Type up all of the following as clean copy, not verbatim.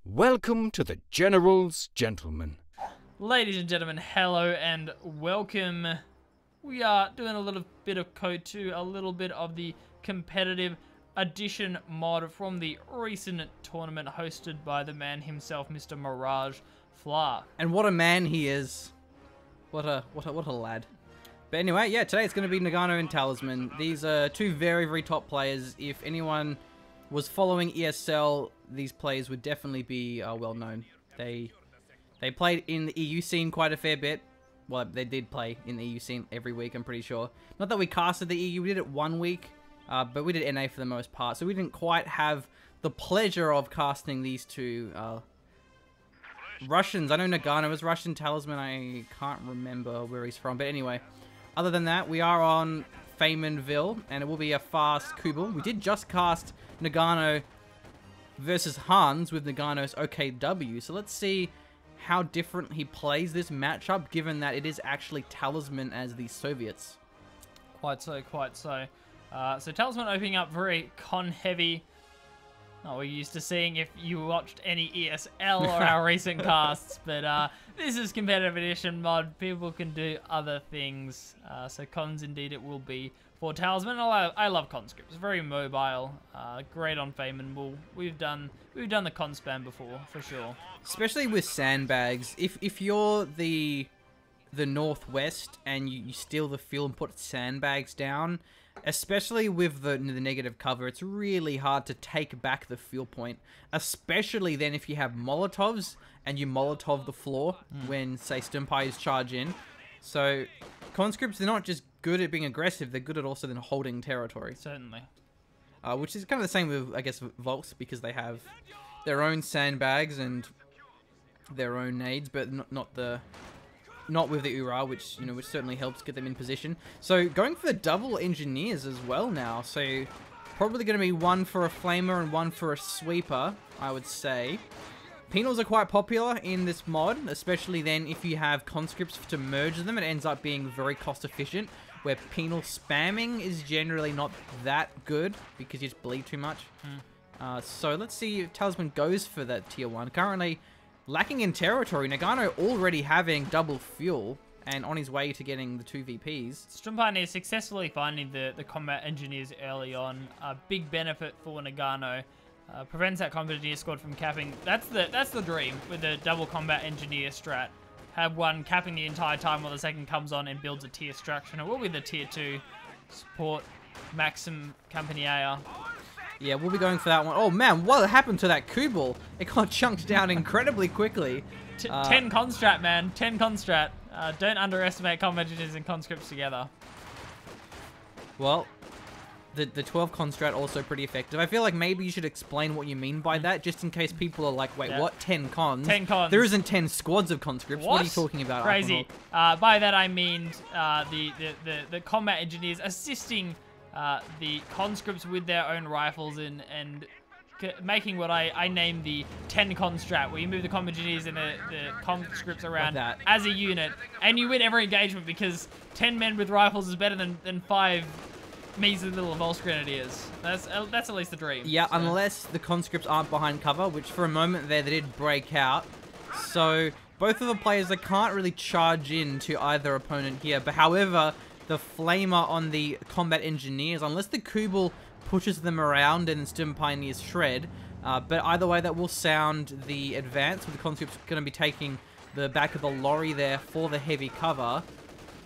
Welcome to the General's Gentlemen. Ladies and gentlemen, hello and welcome. We are doing a little bit of Code 2, a little bit of the competitive edition mod from the recent tournament hosted by the man himself, Mr. Mirage Fla. And what a man he is. What a lad. But anyway, yeah, today it's going to be Noganno and Talisman. These are two very, very top players. If anyone was following ESL, these players would definitely be well known. They played in the EU scene quite a fair bit. Well, they did play in the EU scene every week, I'm pretty sure. Not that we casted the EU, we did it 1 week, but we did NA for the most part. So we didn't quite have the pleasure of casting these two Russians. I know Noganno is Russian, Talisman, I can't remember where he's from. But anyway, other than that, we are on Faymanville, and it will be a fast Kubel. We did just cast Noganno versus Hans with Noganno's OKW. So let's see how different he plays this matchup, given that it is actually Talisman as the Soviets. Quite so, quite so. So Talisman opening up very con-heavy. Not we're used to seeing if you watched any ESL or our recent casts, but this is competitive edition mod. People can do other things, so cons indeed it will be for Talisman. I love conscripts. Very mobile, great on Fayman. We've done the con spam before for sure. Especially with sandbags. If you're the Northwest and you steal the field and put sandbags down, especially with the negative cover, it's really hard to take back the field point. Especially then if you have Molotovs and you Molotov the floor when, say, Stimpires charge in. So conscripts, they're not just good at being aggressive, they're good at also then holding territory. Certainly. Which is kind of the same with, I guess, Volks, because they have their own sandbags and their own nades, but not with the Ura, which certainly helps get them in position. So going for the double engineers as well now. So probably going to be one for a flamer and one for a sweeper, I would say. Penals are quite popular in this mod, especially then if you have conscripts to merge them. It ends up being very cost efficient, where penal spamming is generally not that good because you just bleed too much. So let's see if Talisman goes for that tier 1. Currently lacking in territory, Noganno already having double fuel and on his way to getting the 2 VPs. Stimpines successfully finding the combat engineers early on. A big benefit for Noganno. Prevents that combat engineer squad from capping. That's the dream with the double combat engineer strat. Have one capping the entire time while the second comes on and builds a tier structure. And it will be the tier 2 support Maxim Campanier. Yeah, we'll be going for that one. Oh man, what happened to that Kubel? It got chunked down incredibly quickly. 10 constrat, man. 10 constrat. Don't underestimate combat engineers and conscripts together. Well, the 12 constrat also pretty effective. I feel like maybe you should explain what you mean by that, just in case people are like, wait, what? 10 cons? 10 cons. There isn't 10 squads of conscripts. What are you talking about? Crazy. By that I mean the combat engineers assisting the conscripts with their own rifles and making what I name the 10 con strat, where you move the combat engineers and the conscripts around as a unit, and you win every engagement because 10 men with rifles is better than 5 measly little Volks grenadiers. That's at least the dream. Yeah, so. Unless the conscripts aren't behind cover, which for a moment there they did break out. So both of the players, they can't really charge in to either opponent here. But however, the flamer on the combat engineers, unless the Kubel pushes them around and Stimpines shred, but either way that will sound the advance, with the conscripts going to be taking the back of the lorry there for the heavy cover.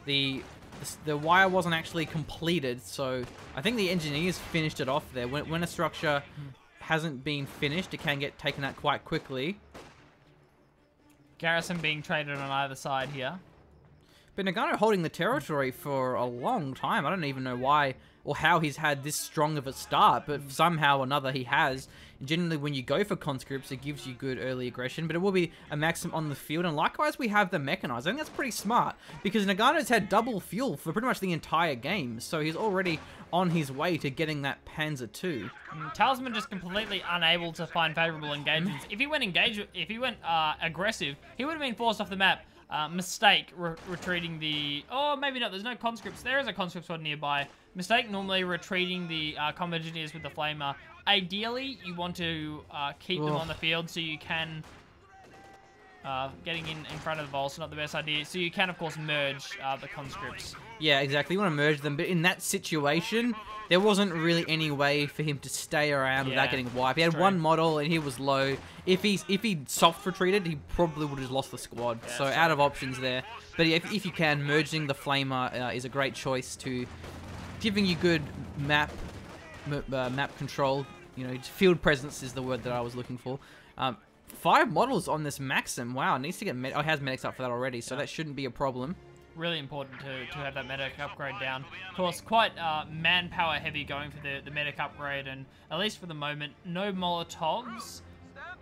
The wire wasn't actually completed, so I think the engineers finished it off there. When a structure hasn't been finished, it can get taken out quite quickly. Garrison being traded on either side here. But Noganno holding the territory for a long time. I don't even know why or how he's had this strong of a start, but somehow or another he has. Generally, when you go for conscripts, it gives you good early aggression, but it will be a Maxim on the field. And likewise, we have the mechanized. I think that's pretty smart, because Noganno's had double fuel for pretty much the entire game, so he's already on his way to getting that Panzer II. Talisman just completely unable to find favorable engagements. If he went aggressive, he would have been forced off the map. Mistake retreating the... Oh, maybe not. There's no conscripts. There is a conscript squad nearby. mistake normally retreating the combat engineers with the flamer. Ideally, you want to keep them on the field so you can... getting in front of the Volts, not the best idea. So you can, of course, merge the conscripts. Yeah, exactly. You want to merge them, but in that situation, there wasn't really any way for him to stay around without getting wiped. He had one model and he was low. If he soft retreated, he probably would have just lost the squad. Yeah, so out of options there. But if you can, merging the Flamer is a great choice to giving you good map control. You know, field presence is the word that I was looking for. 5 models on this Maxim. Wow, needs to get oh, it has medics up for that already, so that shouldn't be a problem. Really important to have that medic upgrade down. Of course, quite manpower heavy going for the medic upgrade, and at least for the moment, no Molotovs.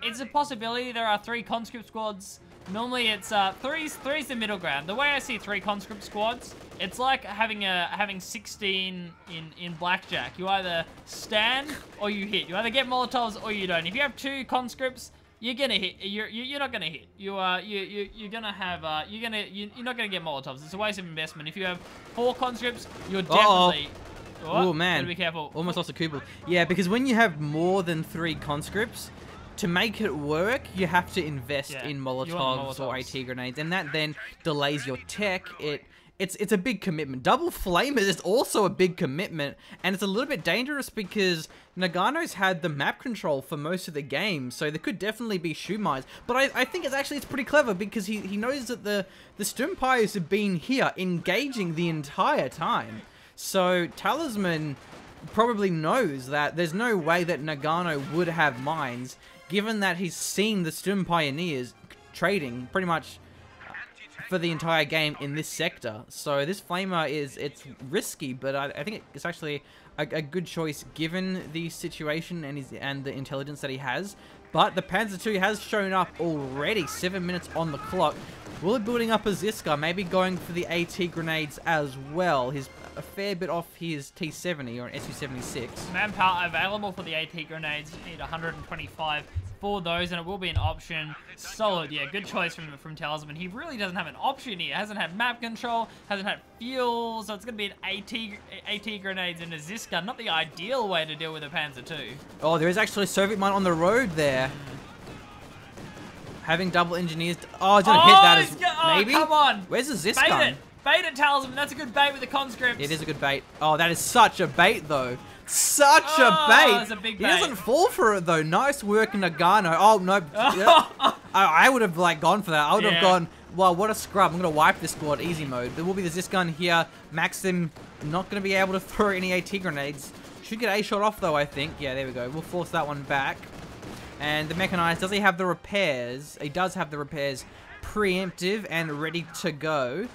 It's a possibility. There are 3 conscript squads. Normally, it's three's the middle ground. The way I see 3 conscript squads, it's like having 16 in blackjack. You either stand or you hit. You either get Molotovs or you don't. If you have 2 conscripts, you're gonna hit. You're not gonna hit. You're gonna have. You're not gonna get Molotovs. It's a waste of investment. If you have 4 conscripts, you're definitely. Oh man! Gotta be careful. Almost lost a Kubel. Yeah, because when you have more than 3 conscripts, to make it work, you have to invest in Molotovs or AT grenades, and that then delays your tech. It's a big commitment. Double Flamers is also a big commitment, and it's a little bit dangerous because Noganno's had the map control for most of the game, so there could definitely be Shumais. But I think it's pretty clever because he knows that the Stumpires have been here engaging the entire time. So Talisman probably knows that there's no way that Noganno would have mines, given that he's seen the Sturm Pioneers trading pretty much for the entire game in this sector. So this Flamer it's risky, but I think it's actually a good choice given the situation and the intelligence that he has. But the Panzer II has shown up already, 7 minutes on the clock. Will it building up a Ziska, maybe going for the AT grenades as well. He's a fair bit off his T70 or an SU-76. Manpower available for the AT grenades. You need 125 for those, and it will be an option. Solid, yeah, good choice from Talisman. He really doesn't have an option here. Hasn't had map control, hasn't had fuel, so it's going to be an AT grenades and a Ziska. Not the ideal way to deal with a Panzer II. Oh, there is actually a Soviet mine on the road there. Having double engineers. Oh, he's going to hit that as maybe? Come on. Where's the Ziska? Bait it. Bait it, Talisman. That's a good bait with the conscripts. It is a good bait. Oh, that is such a bait, though. Such a bait. That's a big bait. He doesn't fall for it, though. Nice work, Noganno. Oh, no. I would have, like, gone for that. I would have gone, well, what a scrub. I'm going to wipe this squad. Easy mode. There will be the Ziska here. Maxim not going to be able to throw any AT grenades. Should get a shot off, though, I think. Yeah, there we go. We'll force that one back. And the Mechanized, does he have the repairs? He does have the repairs preemptive and ready to go.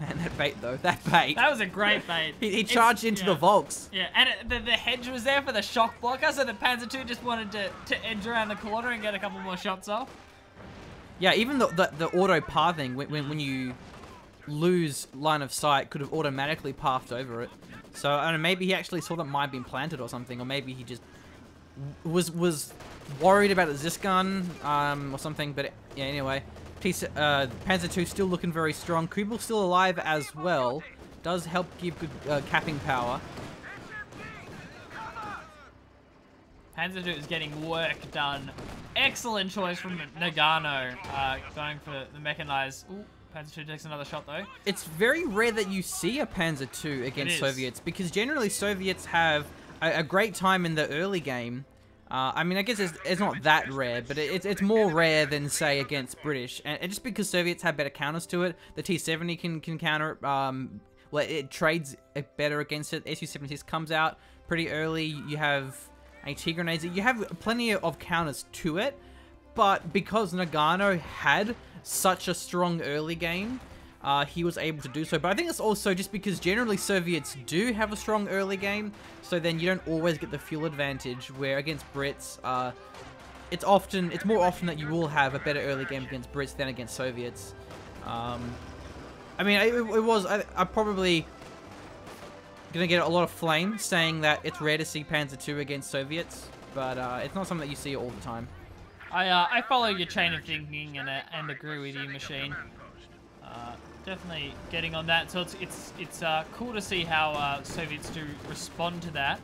Man, that bait though, that bait. That was a great bait. he charged into the Volks. Yeah, and the hedge was there for the shock blocker, so the Panzer II just wanted to edge around the corner and get a couple more shots off. Yeah, even the auto pathing, when you lose line of sight, could have automatically pathed over it. So, I don't know, maybe he actually saw that might have been planted or something, or maybe he just was worried about the Ziskan or something, but yeah, anyway. Panzer II still looking very strong. Kubel's still alive as well. Does help give good capping power. Panzer II is getting work done. Excellent choice from Noganno, going for the mechanized. Ooh, Panzer II takes another shot though. It's very rare that you see a Panzer II against Soviets, because generally Soviets have a great time in the early game. I mean, I guess it's not that rare, but it's more rare than, say, against British. And just because Soviets have better counters to it, the T-70 can counter it. Well, it trades better against it. SU-76 comes out pretty early. You have AT grenades. You have plenty of counters to it. But because Noganno had such a strong early game, he was able to do so. But I think it's also just because generally Soviets do have a strong early game, so then you don't always get the fuel advantage, where against Brits, it's more often that you will have a better early game against Brits than against Soviets. I mean, I'm probably gonna get a lot of flame saying that it's rare to see Panzer II against Soviets, but it's not something that you see all the time. I follow your chain of thinking and agree with you, Machine. definitely getting on that. So it's cool to see how Soviets do respond to that.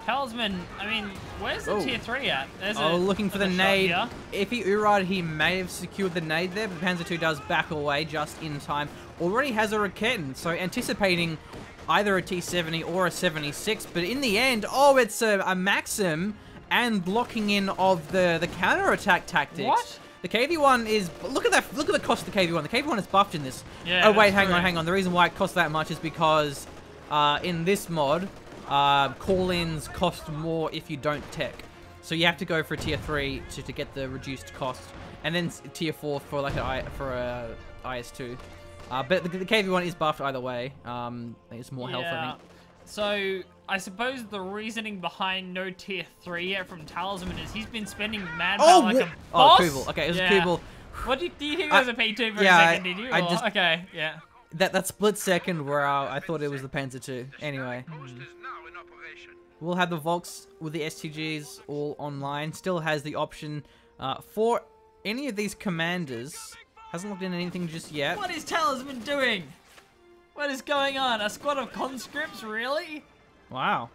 Talisman, I mean, where's the tier 3 at? There's looking for the shot nade. here. If he Urad, he may have secured the nade there, but the Panzer II does back away just in time. Already has a Raketen, so anticipating either a T-70 or a 76, but in the end, oh, it's a Maxim and blocking in of the counter-attack tactics. What? The KV-1 is... Look at that. Look at the cost of the KV-1. The KV-1 is buffed in this. Yeah, oh, wait, that's hang on. The reason why it costs that much is because in this mod, call-ins cost more if you don't tech. So you have to go for a tier 3 to get the reduced cost. And then tier 4 for like a IS-2. But the KV-1 is buffed either way. It's more health, I think. So I suppose the reasoning behind no tier 3 yet from Talisman is he's been spending manpower like a boss. Oh, Kubel. Okay, it was Kubel. What do you think it was a P2 for a second, did you? Okay, yeah. That split second where I thought it was the Panzer II. Anyway. We'll have the Volks with the STGs all online. Still has the option for any of these commanders. Hasn't looked in anything just yet. What is Talisman doing? What is going on? A squad of conscripts, really? Wow.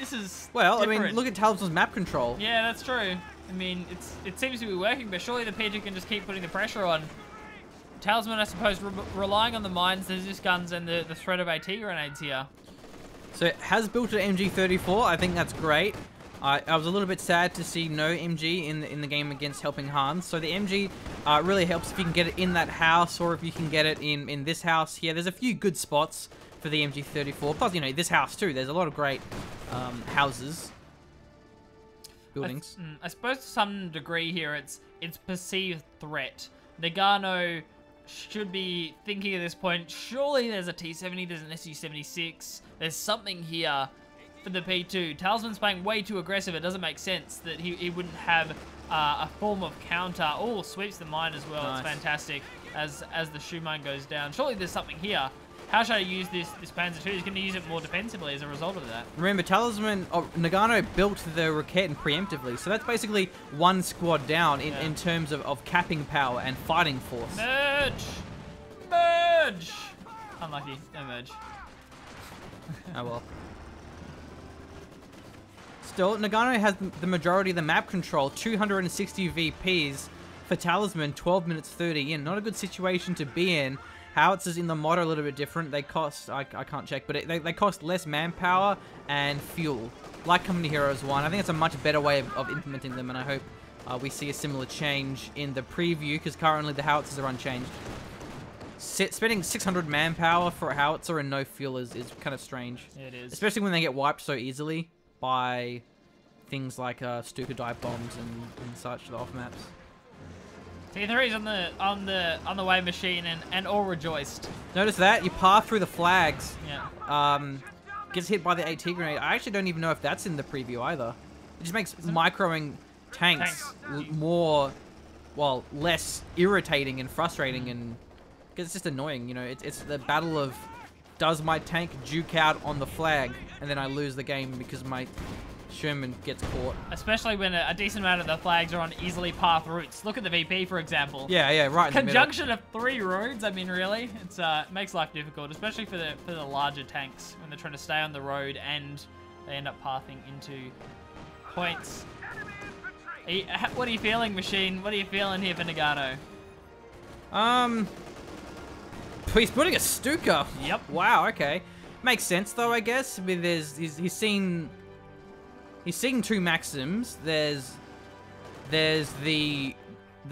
This is well, different. I mean, look at Talisman's map control. Yeah, that's true. I mean, it seems to be working, but surely the P2 can just keep putting the pressure on. Talisman, I suppose, relying on the mines, the Zis guns, and the threat of AT grenades here. So it has built an MG34. I think that's great. I was a little bit sad to see no MG in the game against Helping Hans. So the MG really helps if you can get it in that house, or if you can get it in this house here. There's a few good spots for the MG34. Plus, you know, this house too. There's a lot of great houses, buildings. I suppose to some degree here, it's perceived threat. Noganno should be thinking at this point, surely there's a T-70, there's an SU-76, there's something here for the P2. Talisman's playing way too aggressive. It doesn't make sense that he wouldn't have a form of counter. Oh, sweeps the mine as well. Nice. It's fantastic as the shoe mine goes down. Surely there's something here. How should I use this Panzer II? He's going to use it more defensively as a result of that. Remember, Talisman, Noganno built the Raketen preemptively, so that's basically one squad down in terms of capping power and fighting force. Merge! Merge! Unlucky. No merge. Oh well. Still, Noganno has the majority of the map control, 260 VPs for Talisman, 12 minutes 30 in. Not a good situation to be in. Howitzers in the mod are a little bit different. They cost, I can't check, but they cost less manpower and fuel. Like Company Heroes 1. I think it's a much better way of implementing them, and I hope we see a similar change in the preview, because currently the Howitzers are unchanged. Spending 600 manpower for a Howitzer and no fuel is kind of strange. It is. Especially when they get wiped so easily by things like Stuka dive bombs and such, the off maps. T3's on the way machine and all rejoiced. Notice that you pass through the flags. Yeah. Gets hit by the AT grenade. I actually don't even know if that's in the preview either. It just makes microing tanks more, well, less irritating and frustrating, and because it's just annoying. You know, it's the battle of, does my tank juke out on the flag and then I lose the game because my Sherman gets caught. Especially when a decent amount of the flags are on easily path routes. Look at the VP, for example. Yeah, right. Conjunction of 3 roads. I mean, really, it makes life difficult, especially for the larger tanks when they're trying to stay on the road and they end up pathing into points. What are you feeling, Machine? What are you feeling here for Noganno? He's putting a Stuka. Yep. Wow. Okay. Makes sense though, I guess. I mean, he's seen 2 Maxims. There's the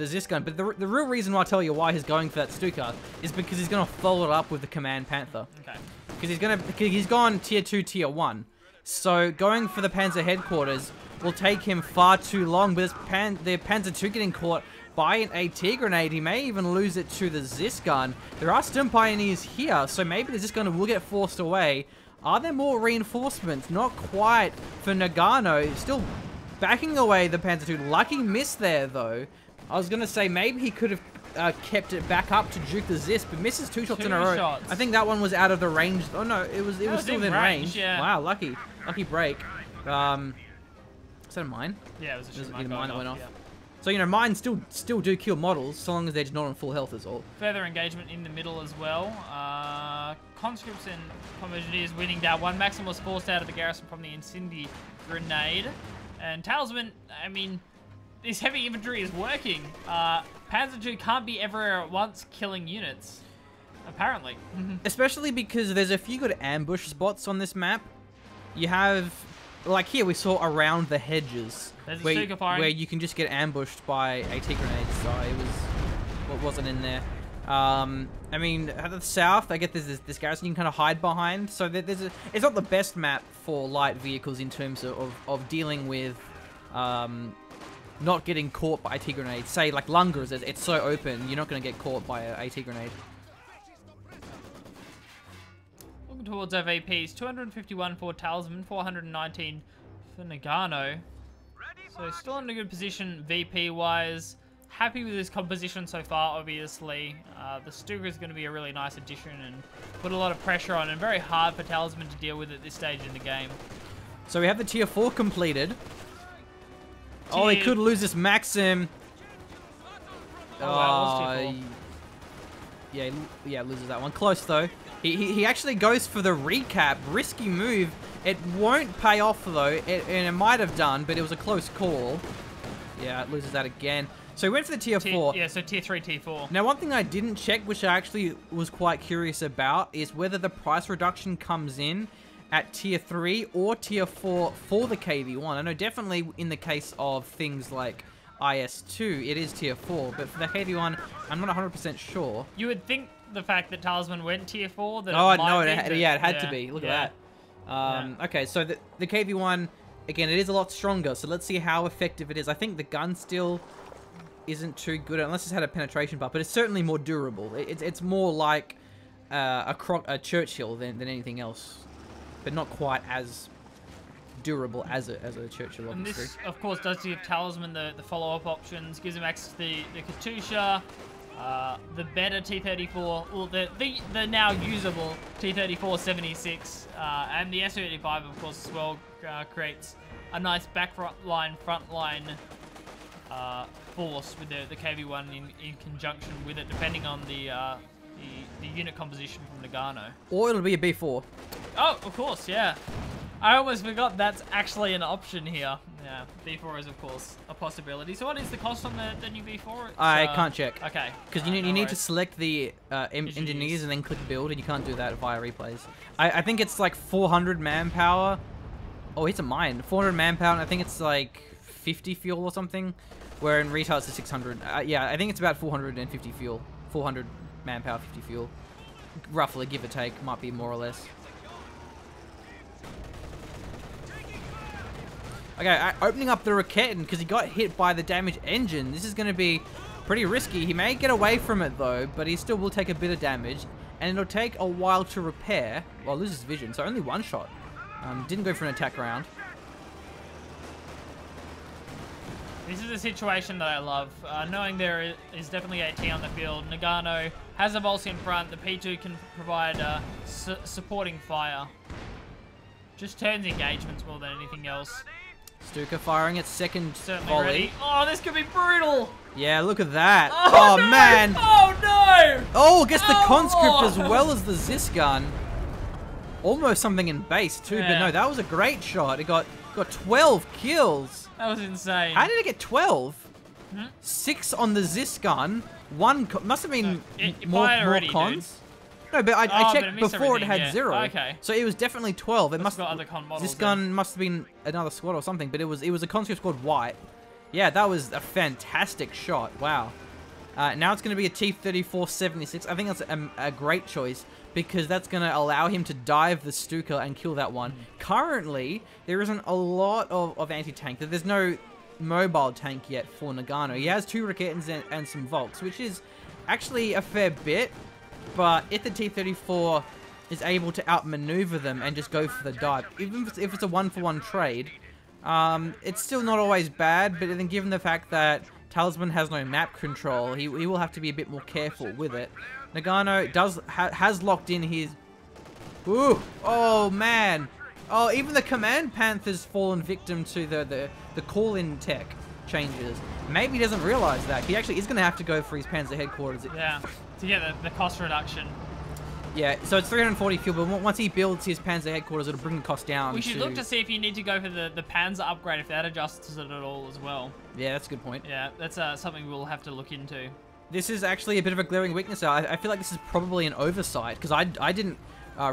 Zis gun, but the real reason why I tell you why he's going for that Stuka is because he's gonna follow it up with the Command Panther. Okay. Because he's gone tier 2, tier 1. So going for the Panzer headquarters will take him far too long. But the Panzer II getting caught by an AT grenade, he may even lose it to the Zis gun. There are Stim Pioneers here, so maybe the Zis gun will get forced away. Are there more reinforcements? Not quite for Noganno. Still backing away the Panzer II. Lucky miss there, though. I was going to say maybe he could have kept it back up to juke the Zis, but misses 2 shots in a row. Shots. I think that one was out of the range. Oh, no, it was still within range. Yeah. Wow, lucky break. Is that a mine? Yeah, it was a mine that went off. So, you know, mines still do kill models, so long as they're just not on full health is all. Further engagement in the middle as well. Conscripts and Convergeniers winning that one. Maxim was forced out of the garrison from the Incendiary Grenade. And Talisman, I mean, this heavy infantry is working. Panzer II can't be everywhere at once killing units, apparently. Especially because there's a few good ambush spots on this map. You have, like here we saw around the hedges, where you can just get ambushed by AT grenades. So it was, what wasn't in there. I mean, at the south, I get there's this garrison you can kind of hide behind. So it's not the best map for light vehicles in terms of dealing with not getting caught by AT grenades. Say like Lungers, it's so open, you're not going to get caught by an AT grenade. Looking towards our VPs, 251 for Talisman, 419 for Noganno. So still in a good position VP-wise. Happy with his composition so far, obviously. The Stuka is going to be a really nice addition and put a lot of pressure on, and very hard for Talisman to deal with at this stage in the game. So we have the tier 4 completed. Oh, he could lose this Maxim. Oh, wow, it was tier 4. Yeah, loses that one. Close though. He actually goes for the recap. Risky move. It won't pay off though, and it might have done, but it was a close call. Yeah, it loses that again. So he went for the tier 4. Yeah, so tier 3, tier 4. Now, one thing I didn't check, which I actually was quite curious about, is whether the price reduction comes in at tier 3 or tier 4 for the KV-1. I know definitely in the case of things like IS-2, it is tier 4, but for the KV-1, I'm not 100% sure. You would think the fact that Talisman went tier 4, that oh, it might no, be, it had to be. Look at that. Okay, so the KV-1, again, it is a lot stronger, so let's see how effective it is. I think the gun still isn't too good, unless it's had a penetration buff, but it's certainly more durable. It's more like a Churchill than anything else, but not quite as durable as a Churchill, obviously. And this, of course, does give Talisman the follow-up options, gives him access to the Katusha, the better T-34, well, the now usable T-34-76, and the S-35, of course, as well, creates a nice frontline force with the KV-1 in conjunction with it, depending on the unit composition from Noganno. Or it'll be a B4. Oh, of course, yeah. I almost forgot that's actually an option here. Yeah, B4 is, of course, a possibility. So what is the cost on the new B4? I can't check. Okay. Because you need to select the engineers and then click build, and you can't do that via replays. I think it's like 400 manpower. Oh, it's a mine. 400 manpower, and I think it's like 50 fuel or something. Where in retail it's a 600. Yeah, I think it's about 450 fuel. 400 manpower, 50 fuel. Roughly, give or take. Might be more or less. Okay, opening up the Raketten because he got hit by the damaged engine. This is going to be pretty risky. He may get away from it though, but he still will take a bit of damage. And it'll take a while to repair. Well, loses vision, so only one shot. Didn't go for an attack round. This is a situation that I love, knowing there is definitely AT on the field. Noganno has a Volks in front. The P2 can provide supporting fire. Just turns engagements more than anything else. Stuka firing its second Certainly volley. ready. Oh, this could be brutal. Yeah, look at that. Oh no! Man. Oh no! Oh, gets the conscript as well as the Zis gun. Almost something in base too, but no, that was a great shot. It got 12 kills. That was insane. How did it get 12? 6 on the Zis gun. One must have been more cons. Dude. No, but I checked before it had 0. Okay. So it was definitely 12. It must have got other con models. This gun must have been another squad or something, but it was a conscript squad white. Yeah, that was a fantastic shot. Wow. Now it's going to be a T-34-76. I think that's a great choice because that's going to allow him to dive the Stuka and kill that one. Currently, there isn't a lot of anti-tank. There's no mobile tank yet for Noganno. He has 2 Rakettens and some Volks, which is actually a fair bit. But if the T-34 is able to outmaneuver them and just go for the dive, even if it's a 1-for-1 trade, it's still not always bad. But then given the fact that Talisman has no map control, he will have to be a bit more careful with it. Noganno has locked in his... Ooh! Oh, man! Oh, even the Command Panther's fallen victim to the call-in tech. changes. Maybe he doesn't realize that. He actually is going to have to go for his Panzer headquarters. Yeah, to get the cost reduction. Yeah, so it's 340 fuel, but once he builds his Panzer headquarters, it'll bring the cost down. We should look to see if you need to go for the Panzer upgrade, if that adjusts it at all as well. Yeah, that's a good point. Yeah, that's something we'll have to look into. This is actually a bit of a glaring weakness. I feel like this is probably an oversight, because I didn't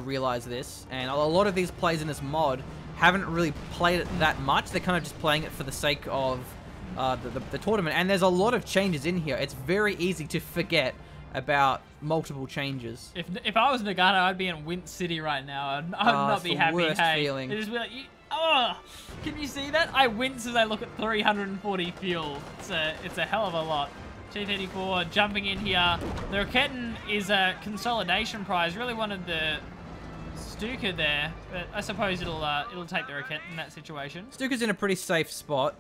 realize this, and a lot of these players in this mod haven't really played it that much. They're kind of just playing it for the sake of the tournament, and there's a lot of changes in here. It's very easy to forget about multiple changes. If I was Noganno, I'd be in Wint City right now. I'd not be happy. Worst feeling. It'd just be like, oh, can you see that? I wince as I look at 340 fuel. It's a hell of a lot. T-34 jumping in here. The Raketten is a consolidation prize. Really wanted the Stuka there, but I suppose it'll take the Raketten in that situation. Stuka's in a pretty safe spot.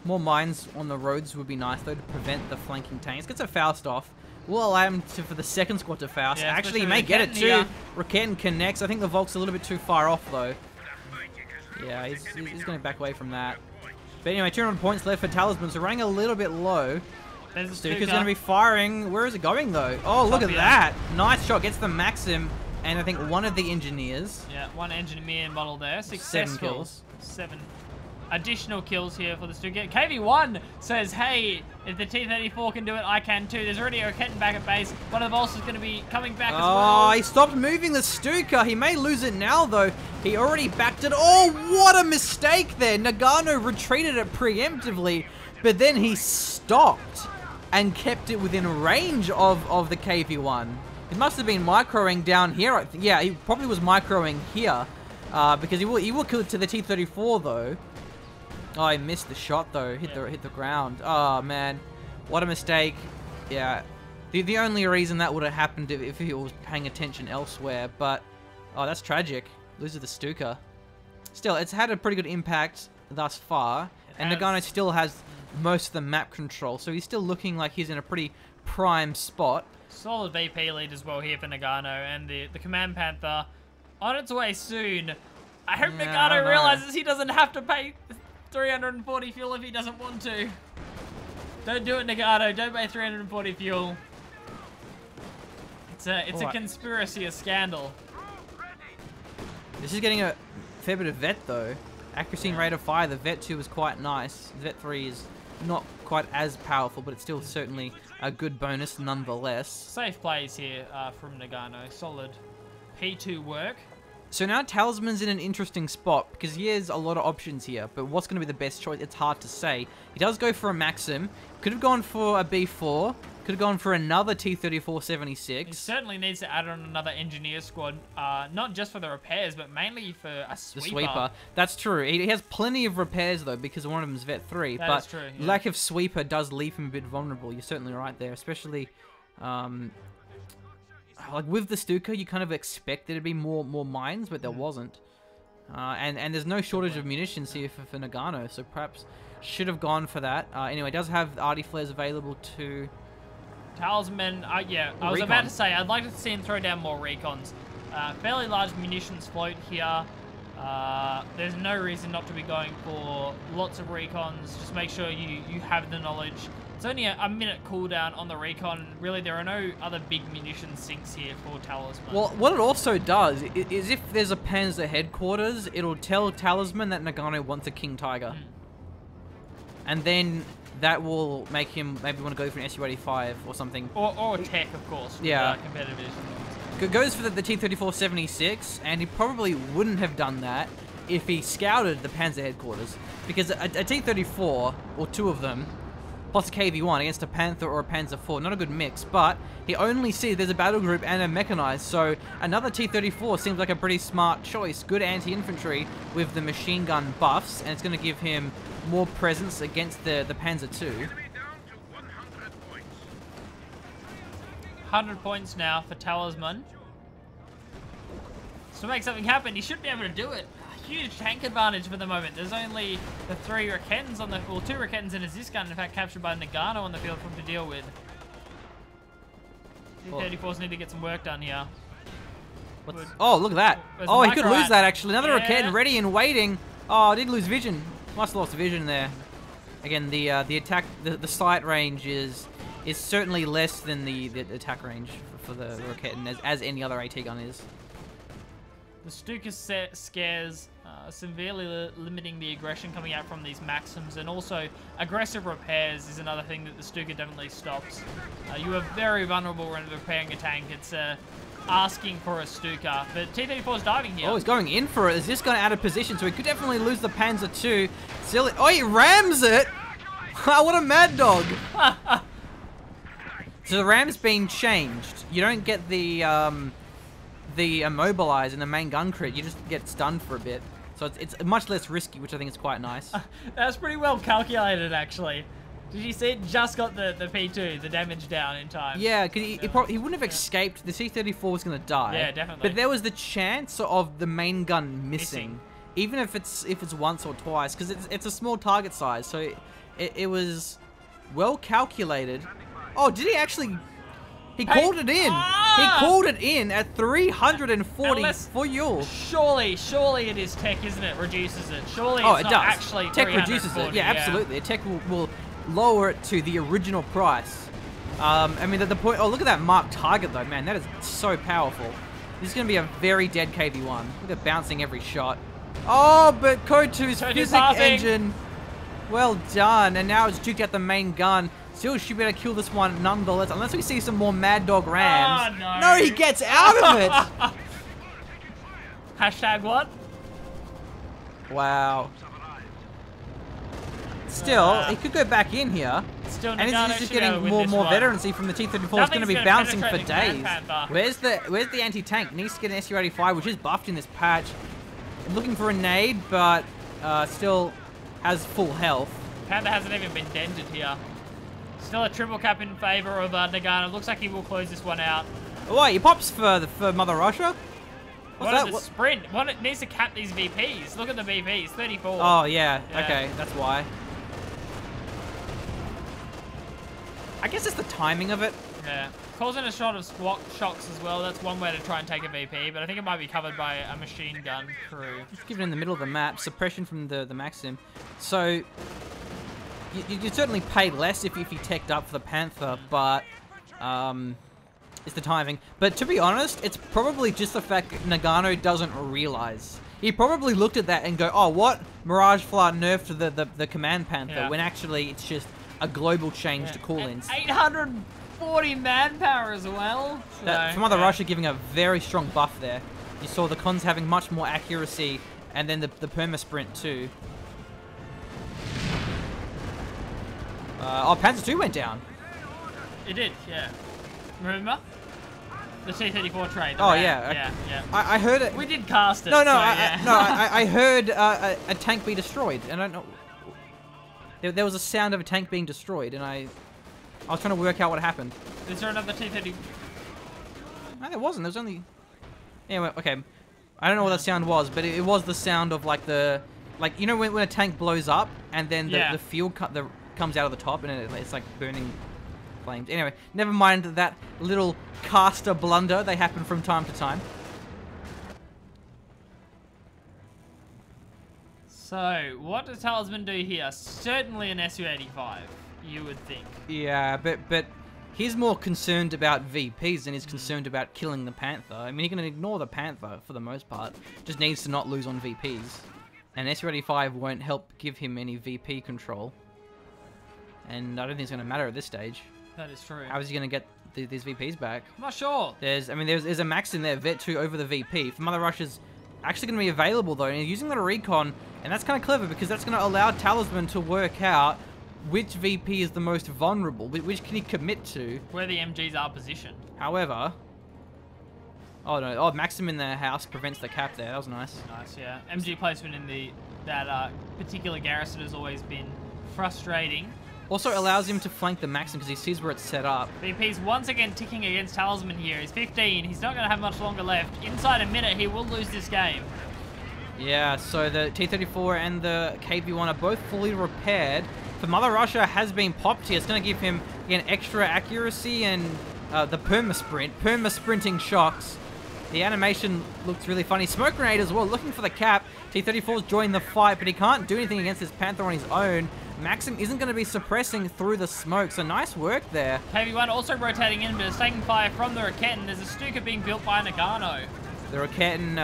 More mines on the roads would be nice, though, to prevent the flanking tanks. Gets a Faust off. We'll allow him for the second squad to Faust. Yeah, actually, he may get it too. Raketten connects. I think the Volk's a little bit too far off, though. Yeah, he's going to back away from that. But anyway, 200 points left for Talisman, so running a little bit low. Stuka's going to be firing. Where is it going, though? Oh, look at that. Nice shot. Gets the Maxim, and I think one of the engineers. Yeah, one engineer model there. Successful. 7 kills. 7 additional kills here for the Stuka. KV1 says, hey, if the T-34 can do it, I can too. There's already a Raketten back at base. One of the Volks is going to be coming back as well. Oh, he stopped moving the Stuka. He may lose it now, though. He already backed it. Oh, what a mistake there. Noganno retreated it preemptively, but then he stopped and kept it within range of the KV1. It must have been microing down here. Yeah, he probably was microing here because he will kill it to the T-34, though. Oh, he missed the shot though. Hit the ground. Oh man, what a mistake. Yeah, the only reason that would have happened if he was paying attention elsewhere. But oh, that's tragic. Loses the Stuka. Still, it's had a pretty good impact thus far, and Noganno still has most of the map control, so he's still looking like he's in a pretty prime spot. Solid VP lead as well here for Noganno, and the Command Panther on its way soon. I hope Noganno realizes he doesn't have to pay 340 fuel if he doesn't want to. Don't do it, Noganno. Don't pay 340 fuel. It's a conspiracy, a scandal. This is getting a fair bit of vet though. Accuracy and rate of fire. The vet 2 is quite nice. The vet 3 is not quite as powerful, but it's still certainly a good bonus nonetheless. Safe plays here from Noganno. Solid P2 work. So now Talisman's in an interesting spot because he has a lot of options here, but what's going to be the best choice? It's hard to say. He does go for a Maxim. Could have gone for a B4. Could have gone for another T-34-76. He certainly needs to add on another engineer squad, not just for the repairs, but mainly for a sweeper. The sweeper. That's true. He has plenty of repairs, though, because one of them is Vet 3. That's true. Yeah. Lack of sweeper does leave him a bit vulnerable. You're certainly right there, especially... like with the Stuka, you kind of expect there to be more mines, but there wasn't. And there's no shortage of munitions here for Noganno, so perhaps should have gone for that. Anyway, does have Arty Flares available to... Talisman, yeah, I was about to say, I'd like to see him throw down more recons. Fairly large munitions float here. There's no reason not to be going for lots of recons. Just make sure you have the knowledge. It's only a minute cooldown on the recon. Really, there are no other big munition sinks here for Talisman. Well, what it also does is if there's a Panzer headquarters, it'll tell Talisman that Noganno wants a King Tiger. And then that will make him maybe want to go for an Su-85 or something. Or a tech, of course. Yeah. Competitive edition. Goes for the T-34-76, and he probably wouldn't have done that if he scouted the Panzer headquarters. Because a T-34, or 2 of them, plus a KV-1 against a Panther or a Panzer IV, not a good mix, but he only sees there's a battle group and a mechanized, so another T-34 seems like a pretty smart choice. Good anti-infantry with the machine gun buffs, and it's going to give him more presence against the Panzer II. 100 points now for Talisman. So to make something happen, he should be able to do it. A huge tank advantage for the moment. There's only the 3 Rakettens on the... Well, 2 Rakettens and a Ziskan, in fact, captured by Noganno on the field for him to deal with. T-34s need to get some work done here. Oh, look at that. Oh, he could lose that, actually. Another Raketen ready and waiting. Oh, did lose vision. Must have lost vision there. Again, the attack, the sight range is certainly less than the attack range for the Roquette, as any other AT gun is. The Stuka scares severely limiting the aggression coming out from these Maxims, and also aggressive repairs is another thing that the Stuka definitely stops. You are very vulnerable when repairing a tank. It's asking for a Stuka, but T-34 is diving here. Oh, he's going in for it. Is this going out of position? So he could definitely lose the Panzer II. Still, oh, he rams it! What a mad dog! So the ram's been changed. You don't get the immobilize in the main gun crit. You just get stunned for a bit. So it's much less risky, which I think is quite nice. That's pretty well calculated, actually. Did you see it just got the P2, the damage down in time? Yeah, because he wouldn't have escaped. The C-34 was going to die. Yeah, definitely. But there was the chance of the main gun missing. Even if it's once or twice, because it's a small target size. So it was well calculated. Oh, did he actually... He called it in. He called it in at 340 for Yule. Surely it is tech, isn't it? Reduces it. Surely it it's not does. actually Tech reduces it. Yeah, absolutely. A tech will lower it to the original price. I mean, the point... Oh, look at that marked target, though. Man, that is so powerful. This is going to be a very dead KV-1. Look at bouncing every shot. Oh, but Code 2's physics engine. Well done. And now it's duked out the main gun. Still should be able to kill this one nonetheless, unless we see some more Mad Dog rams. Oh, no. No, he gets out of it! Hashtag what? Wow. Still, he could go back in here. Still, and he's just getting more veterancy from the T-34. It's going to be bouncing for days. Where's the anti-tank? Needs to get an SU-85, which is buffed in this patch. Looking for a nade, but still has full health. Panther hasn't even been dented here. Still a triple cap in favor of Noganno. Looks like he will close this one out. Oh, wait, he pops for Mother Russia? What is the sprint? It needs to cap these VPs. Look at the VPs, 34. Oh, yeah. Okay, that's why. I guess it's the timing of it. Yeah. Calls in a shot of squat shocks as well. That's one way to try and take a VP, but I think it might be covered by a machine gun crew. Just given in the middle of the map, suppression from the Maxim. So... You certainly pay less if you teched up for the Panther, but it's the timing. But to be honest, it's probably just the fact that Noganno doesn't realize. He probably looked at that and go, oh, what? Mirage Flight nerfed the Command Panther, when actually it's just a global change to call-ins. 840 manpower as well. So, from Mother Russia giving a very strong buff there. You saw the cons having much more accuracy, and then the perma sprint too. Oh, Panzer II went down. It did, yeah. Remember? The T-34 trade. Oh, yeah. Yeah. I heard it. We did cast it. No, so, I heard a tank be destroyed, and I don't know. There was a sound of a tank being destroyed, and I was trying to work out what happened. Is there another T-30? No, there wasn't. There was only... Anyway, okay. I don't know what that sound was, but it was the sound of, like, you know when a tank blows up, and then the fuel comes out of the top, and it's, like, burning flames. Anyway, never mind that little caster blunder. They happen from time to time. So, what does Talisman do here? Certainly an SU-85, you would think. Yeah, but he's more concerned about VPs than he's concerned about killing the Panther. I mean, he can ignore the Panther for the most part. Just needs to not lose on VPs. And SU-85 won't help give him any VP control. And I don't think it's going to matter at this stage. That is true. How is he going to get these VPs back? I'm not sure. There's a max in there, Vet 2 over the VP. For Mother Russia's actually going to be available though, and he's using that recon, and that's kind of clever because that's going to allow Talisman to work out which VP is the most vulnerable, which can he commit to. Where the MGs are positioned. However, oh no, Maxim in the house prevents the cap there. That was nice. Nice, yeah. MG placement in that particular garrison has always been frustrating. Also allows him to flank the Maxim because he sees where it's set up. VP's once again ticking against Talisman here. He's 15. He's not going to have much longer left. Inside a minute, he will lose this game. Yeah, so the T-34 and the KV-1 are both fully repaired. For Mother Russia has been popped here. It's going to give him, again, extra accuracy and the perma-sprinting shocks. The animation looks really funny. Smoke grenade as well, looking for the cap. T-34's joined the fight, but he can't do anything against this Panther on his own. Maxim isn't going to be suppressing through the smoke, so nice work there. KV1 also rotating in, but is taking fire from the Raketten. There's a Stuka being built by Noganno. The Raketten,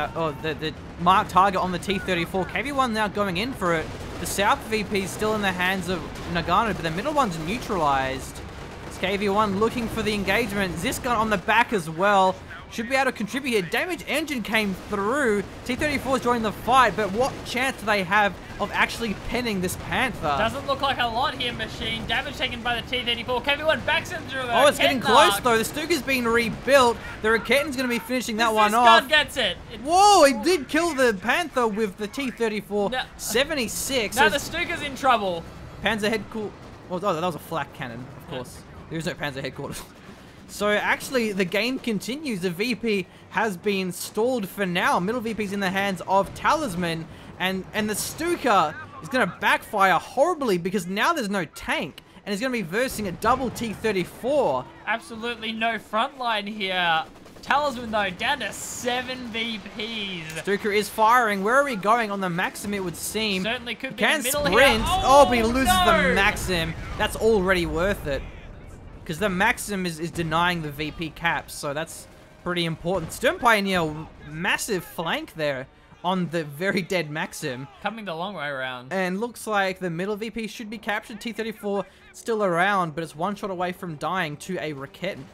the marked target on the T-34. KV1 now going in for it. The South VP is still in the hands of Noganno, but the middle one's neutralized. It's KV1 looking for the engagement. Ziskan on the back as well. Should be able to contribute here. Damage Engine came through. T-34 is joining the fight, but what chance do they have of actually penning this Panther? Doesn't look like a lot here, Machine. Damage taken by the T-34. KV1 backs into the Oh, it's getting close, though. The Stuka's been rebuilt. The Raketten's going to be finishing that one off. Gun gets it. Whoa, he did kill the Panther with the T-34. 76. Now the Stuka's in trouble. Panzer Headquarters. Oh, that was a flak cannon, of course. There is no Panzer Headquarters. So actually, the game continues. The VP has been stalled for now. Middle VP's in the hands of Talisman, and the Stuka is going to backfire horribly because now there's no tank, and it's going to be versing a double T-34. Absolutely no front line here. Talisman, though, down to 7 VPs. Stuka is firing. Where are we going on the Maxim, it would seem? Certainly could be Can in the middle sprint. here. Oh, but he loses no! the Maxim. That's already worth it. Because the Maxim is denying the VP caps, so that's pretty important. Stern Pioneer, massive flank there on the very dead Maxim. Coming the long way around. And looks like the middle VP should be captured. T-34 still around, but it's one shot away from dying to a Raketten.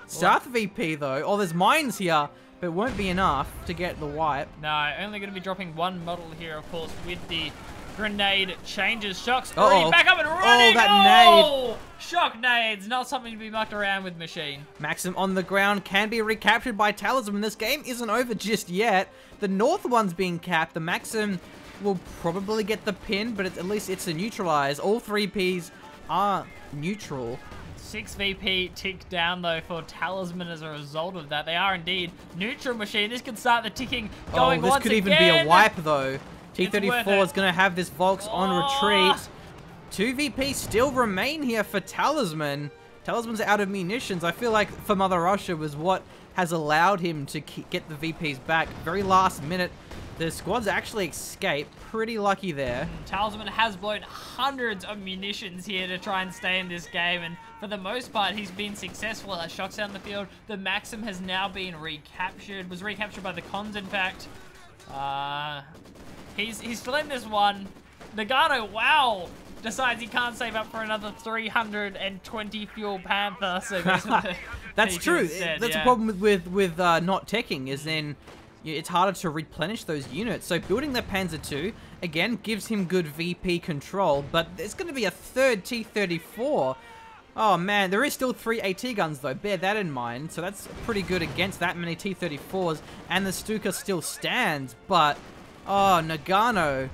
South VP, though, oh, there's mines here, but it won't be enough to get the wipe. No, only going to be dropping one model here, of course, with the grenade changes. Shocks Uh-oh. back up and running. Oh, that nade. Shock nades, not something to be mucked around with, Machine. Maxim on the ground can be recaptured by Talisman. This game isn't over just yet. The north one's being capped. The Maxim will probably get the pin, but at least it's a neutralize. All 3Ps are neutral. 6 VP tick down, though, for Talisman as a result of that. They are indeed neutral, Machine. This could start the ticking going this once could even again. be a wipe, though. T-34 is going to have this Volks on retreat. 2 VP still remain here for Talisman. Talisman's out of munitions. I feel like for Mother Russia was what has allowed him to get the VPs back. Very last minute, the squad's actually escaped. Pretty lucky there. Talisman has blown hundreds of munitions here to try and stay in this game, and for the most part, he's been successful. As shocks down the field, the Maxim has now been recaptured. Was recaptured by the Cons, in fact. He's still in this one. Noganno, wow, decides he can't save up for another 320 fuel Panther. So that's true. That's a problem with not teching, is then it's harder to replenish those units. So building the Panzer II, again, gives him good VP control, but there's going to be a third T-34. Oh man, there is still 3 AT guns though, bear that in mind. So that's pretty good against that many T-34s, and the Stuka still stands, but oh, Noganno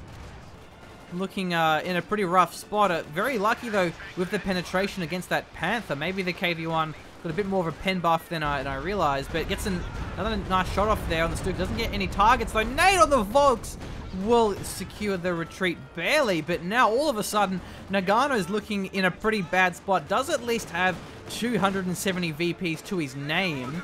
looking in a pretty rough spot. Very lucky though with the penetration against that Panther. Maybe the KV1 got a bit more of a pen buff than I realized, but gets another nice shot off there on the Stuka. Doesn't get any targets though. Nade on the Volks will secure the retreat barely, but now all of a sudden Noganno is looking in a pretty bad spot. Does at least have 270 VPs to his name.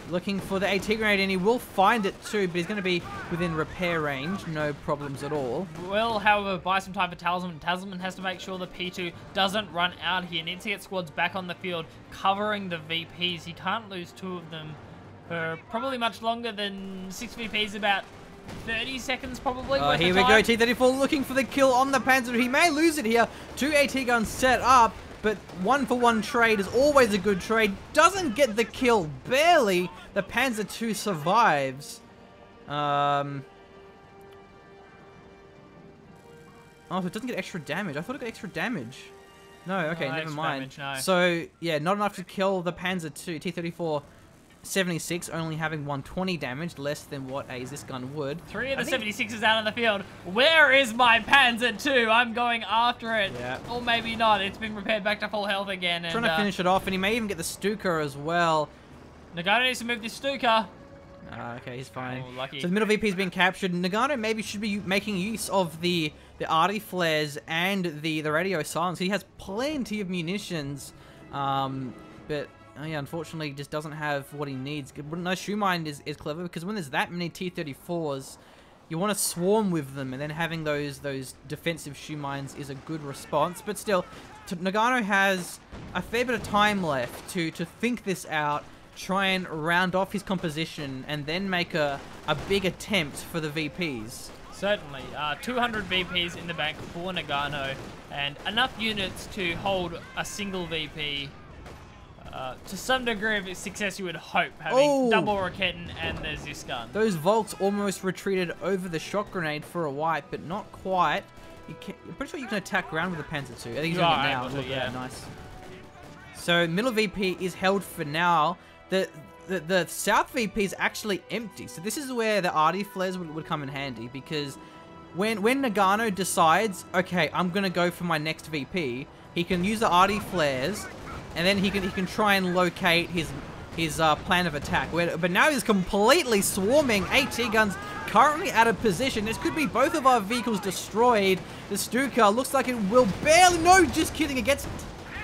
Looking for the AT grenade, and he will find it too, but he's going to be within repair range. No problems at all. Will, however, buy some time for Talisman. Talisman has to make sure the P2 doesn't run out here. Needs to get squads back on the field, covering the VPs. He can't lose 2 of them for probably much longer than 6 VPs, about 30 seconds probably. Here we go, T-34 looking for the kill on the Panzer. He may lose it here. 2 AT guns set up, but 1-for-1 trade is always a good trade. Doesn't get the kill, barely. The Panzer II survives. Oh, so it doesn't get extra damage. I thought it got extra damage. No, okay, never mind. Damage, no. So, yeah, not enough to kill the Panzer II. T-34 76 only having 120 damage, less than what a Ziskan would. 3 of the 76s out on the field. Where is my Panzer II? I'm going after it. Yeah. Or maybe not. It's been repaired back to full health again. And, Trying to finish it off, and he may even get the Stuka as well. Noganno needs to move this Stuka. Okay, he's fine. Oh, lucky. So the middle VP's been captured. Noganno maybe should be making use of the arty flares and the radio silence. He has plenty of munitions, but yeah, unfortunately, he just doesn't have what he needs. No shoe mine is clever, because when there's that many T-34s, You want to swarm with them, and then having those defensive shoe mines is a good response. But still, Noganno has a fair bit of time left to think this out, try and round off his composition, and then make a big attempt for the VPs. Certainly. 200 VPs in the bank for Noganno, and enough units to hold a single VP to some degree of success, you would hope, having double Raketten and the Zis gun. Those Volks almost retreated over the shock grenade for a wipe, but not quite. I'm pretty sure you can attack ground with a Panzer II. I think he's doing it now. Look at that, nice. So middle VP is held for now. The south VP is actually empty. So this is where the arty flares would come in handy, because when Noganno decides, okay, I'm gonna go for my next VP, he can use the arty flares, and then he can try and locate his plan of attack. But now he's completely swarming. AT guns currently out of position. This could be both of our vehicles destroyed. The Stuka looks like it will barely. No, just kidding. It gets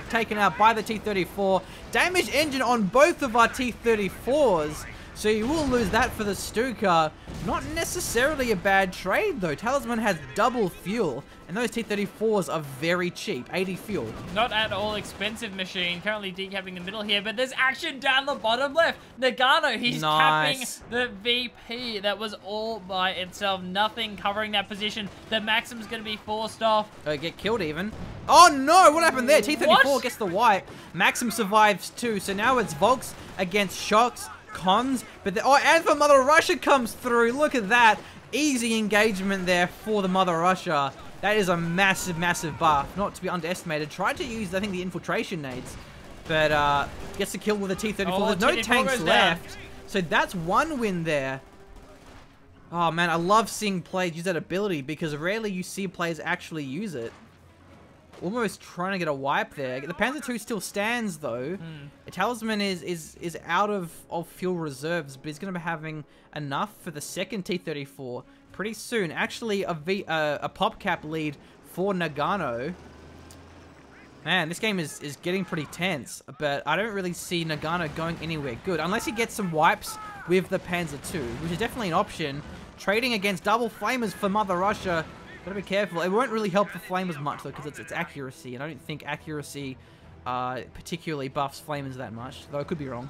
taken out by the T-34. Damage engine on both of our T-34s. So you will lose that for the Stuka. Not necessarily a bad trade though. Talisman has double fuel, and those T-34s are very cheap. 80 fuel. Not at all expensive machine. Currently decapping the middle here, but there's action down the bottom left. Noganno, he's capping the VP. That was all by itself. Nothing covering that position. The Maxim's going to be forced off. Oh, get killed even. Oh no, what happened there? T-34 gets the wipe. Maxim survives too. So now it's Volks against Shocks. Cons, but and for Mother Russia comes through. Look at that. Easy engagement there for the Mother Russia. That is a massive, massive buff. Not to be underestimated. Tried to use, I think, the infiltration nades, but gets the kill with a T-34. There's no tanks left. So that's one win there. Oh man, I love seeing players use that ability, because rarely you see players actually use it. Almost trying to get a wipe there. The Panzer II still stands though. The Talisman is out of fuel reserves, but he's going to be having enough for the second T-34 pretty soon. Actually, a pop cap lead for Noganno. Man, this game is getting pretty tense, but I don't really see Noganno going anywhere good unless he gets some wipes with the Panzer II, which is definitely an option. Trading against double flamers for Mother Russia. Gotta be careful. It won't really help the flamers much though, because it's accuracy, and I don't think accuracy particularly buffs flamers that much, though I could be wrong.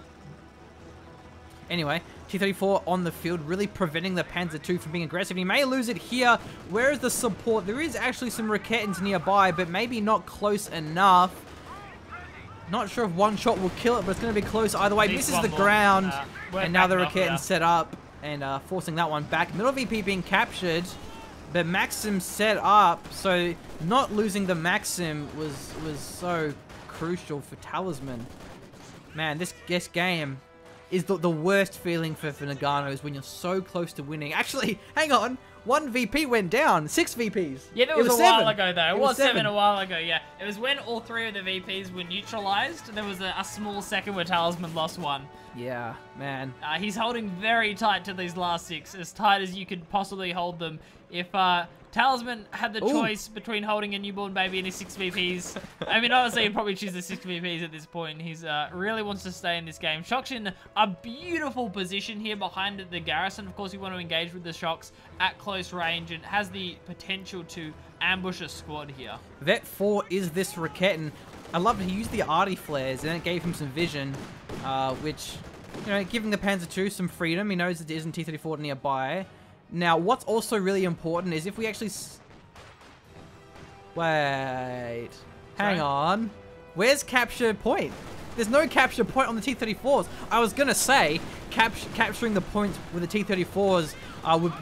Anyway, T-34 on the field, really preventing the Panzer II from being aggressive. He may lose it here. Where is the support? There is actually some Rakettens nearby, but maybe not close enough. Not sure if one shot will kill it, but it's going to be close either way. This is the ground, and now the Raketten set up and forcing that one back. Middle VP being captured. The Maxim set up, so not losing the Maxim was so crucial for Talisman. Man, this game is the worst feeling for Noganno, is when you're so close to winning. Actually, hang on. One VP went down. 6 VPs. Yeah, that was a while ago, though. It was 7 a while ago, yeah. It was when all 3 of the VPs were neutralized. There was a small second where Talisman lost 1. Yeah, man. He's holding very tight to these last 6, as tight as you could possibly hold them. If Talisman had the choice between holding a newborn baby and his 6 VPs, I mean, honestly, he'd probably choose the 6 VPs at this point. He's really wants to stay in this game. Shock's in a beautiful position here behind the garrison. Of course, you want to engage with the Shocks at close range, and has the potential to ambush a squad here. Vet 4 is this Raketten. I love that he used the arty flares, and it gave him some vision, which, you know, giving the Panzer II some freedom. He knows that there isn't T-34 nearby. Now, what's also really important is if we actually... Wait. Hang on. Where's capture point? There's no capture point on the T-34s. I was going to say, capturing the points with the T-34s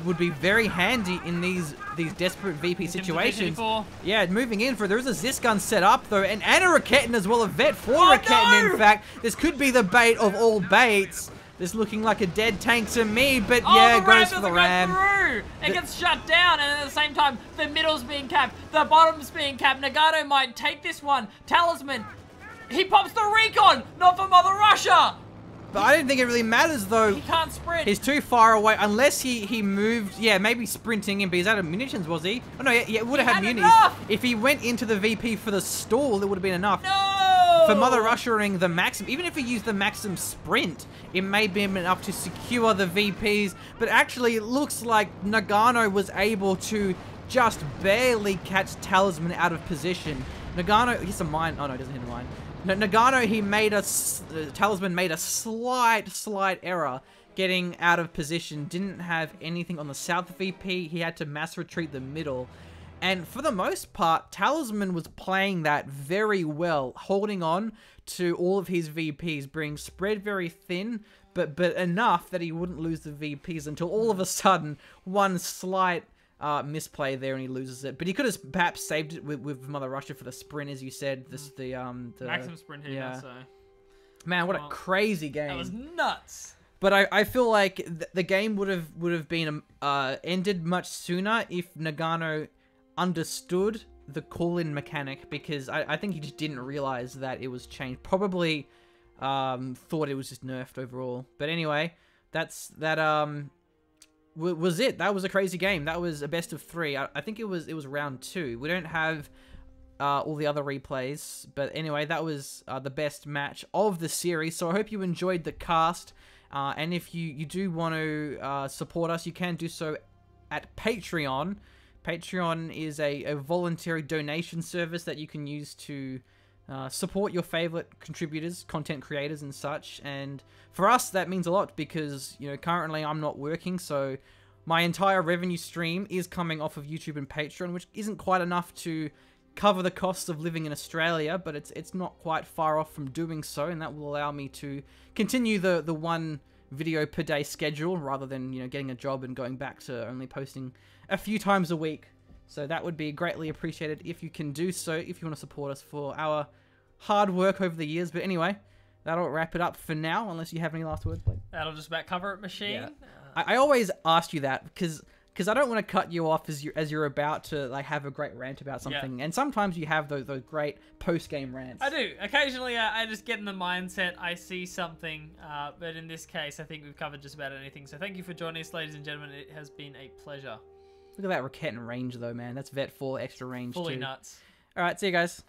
would be very handy in these desperate VP situations. Yeah, moving in for... There is a Zis gun set up, though, and a Raketten as well, a Vet 4 Raketten, in fact. This could be the bait of all baits. This looking like a dead tank to me, but yeah, goes for the ram. It gets shut down, and at the same time, the middle's being capped, the bottom's being capped. Noganno might take this one. Talisman, he pops the recon, not for Mother Russia. But I don't think it really matters, though. He can't sprint. He's too far away, unless he moved. Yeah, maybe sprinting in, but he's out of munitions, was he? Oh no, yeah, it would have had munis. If he went into the VP for the stall, it would have been enough. No! for Mother Rushering the Maxim, even if he used the Maxim Sprint, it may be enough to secure the VPs, but actually it looks like Noganno was able to just barely catch Talisman out of position. Noganno, he's a mine. Oh no, it doesn't hit a mine. Noganno, Talisman made a slight error getting out of position. Didn't have anything on the south VP. He had to mass retreat the middle. And for the most part, Talisman was playing that very well, holding on to all of his VPs, being spread very thin, but enough that he wouldn't lose the VPs until all of a sudden, one slight misplay there and he loses it. But he could have perhaps saved it with Mother Russia for the sprint, as you said. The Maximum sprint here, yeah. so. Man, what a crazy game. That was nuts. But I feel like the game would have been ended much sooner if Noganno understood the call-in mechanic, because I think he just didn't realize that it was changed. Probably thought it was just nerfed overall. But anyway, that was it. That was a crazy game. That was a best of 3. I think it was round 2. We don't have all the other replays, but anyway, that was the best match of the series. So I hope you enjoyed the cast, and if you do want to support us, you can do so at Patreon. Patreon is a voluntary donation service that you can use to support your favorite contributors, content creators and such. And for us, that means a lot because, you know, currently I'm not working, so my entire revenue stream is coming off of YouTube and Patreon, which isn't quite enough to cover the costs of living in Australia, but it's not quite far off from doing so, and that will allow me to continue the one video per day schedule rather than, you know, getting a job and going back to only posting a few times a week. So that would be greatly appreciated if you can do so, if you want to support us for our hard work over the years. But anyway, that'll wrap it up for now, unless you have any last words, Blake. That'll just about cover it, Machine. Yeah. I always ask you that because I don't want to cut you off as you're about to like have a great rant about something. Yeah. And sometimes you have those great post-game rants. I do. Occasionally I just get in the mindset, I see something, but in this case I think we've covered just about anything. So thank you for joining us, ladies and gentlemen. It has been a pleasure. Look at that Raquette and range though, man. That's Vet 4 extra range Fully too. nuts. Alright, see you guys.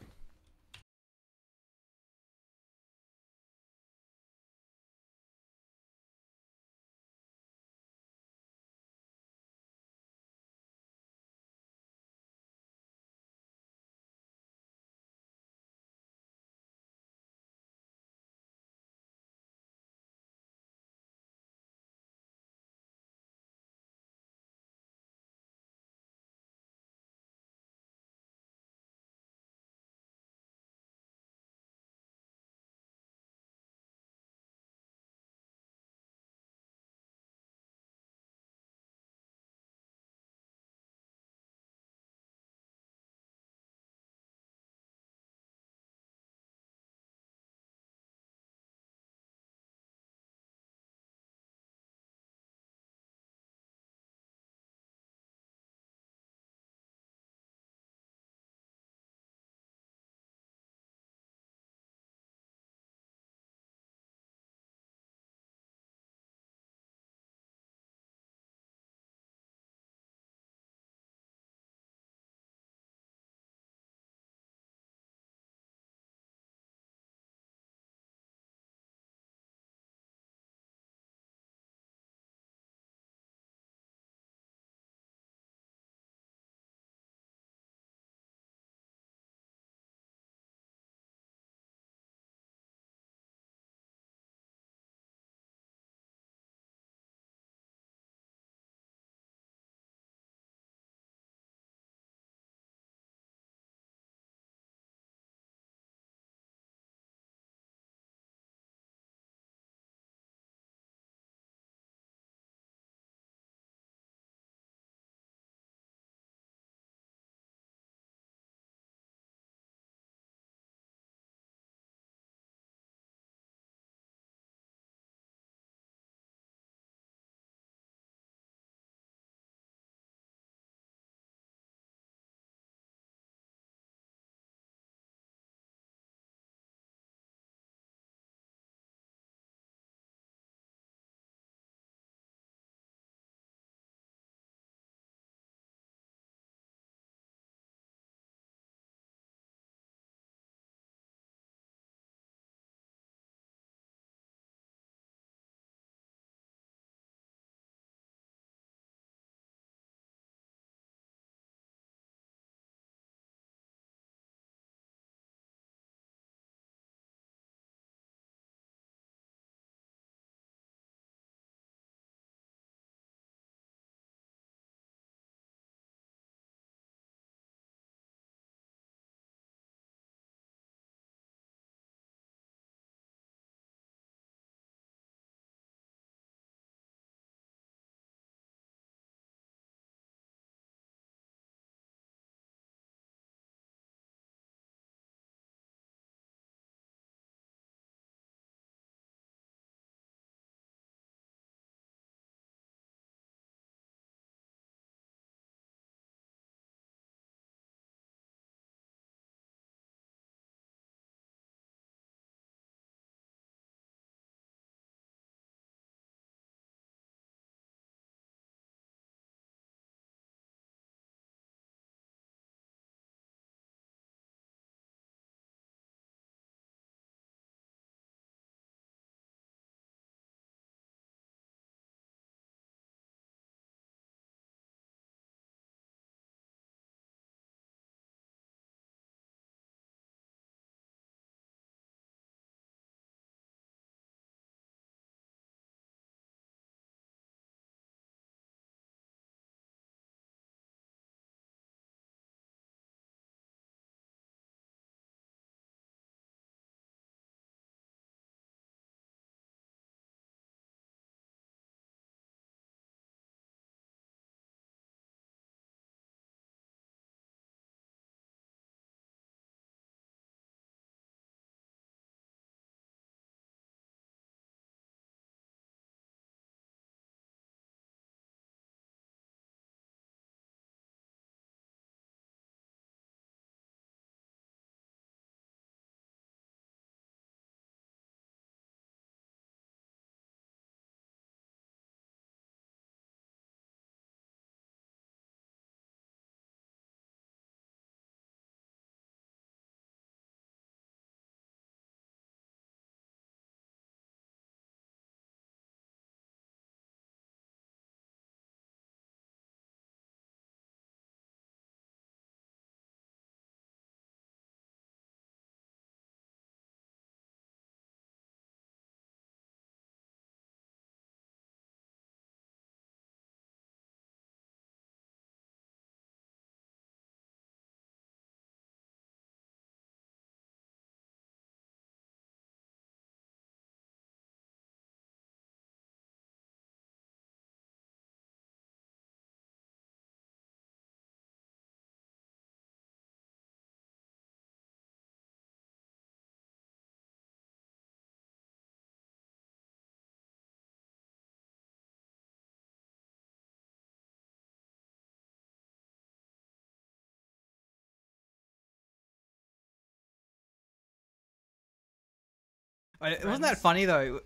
Wasn't that funny though?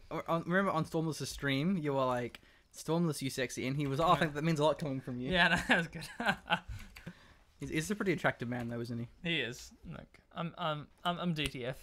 Remember on Stormless's stream, you were like, "Stormless, you sexy," and he was, "Oh, I think that means a lot coming from you." Yeah, no, that was good. He's a pretty attractive man though, isn't he? He is. Look, I'm DTF.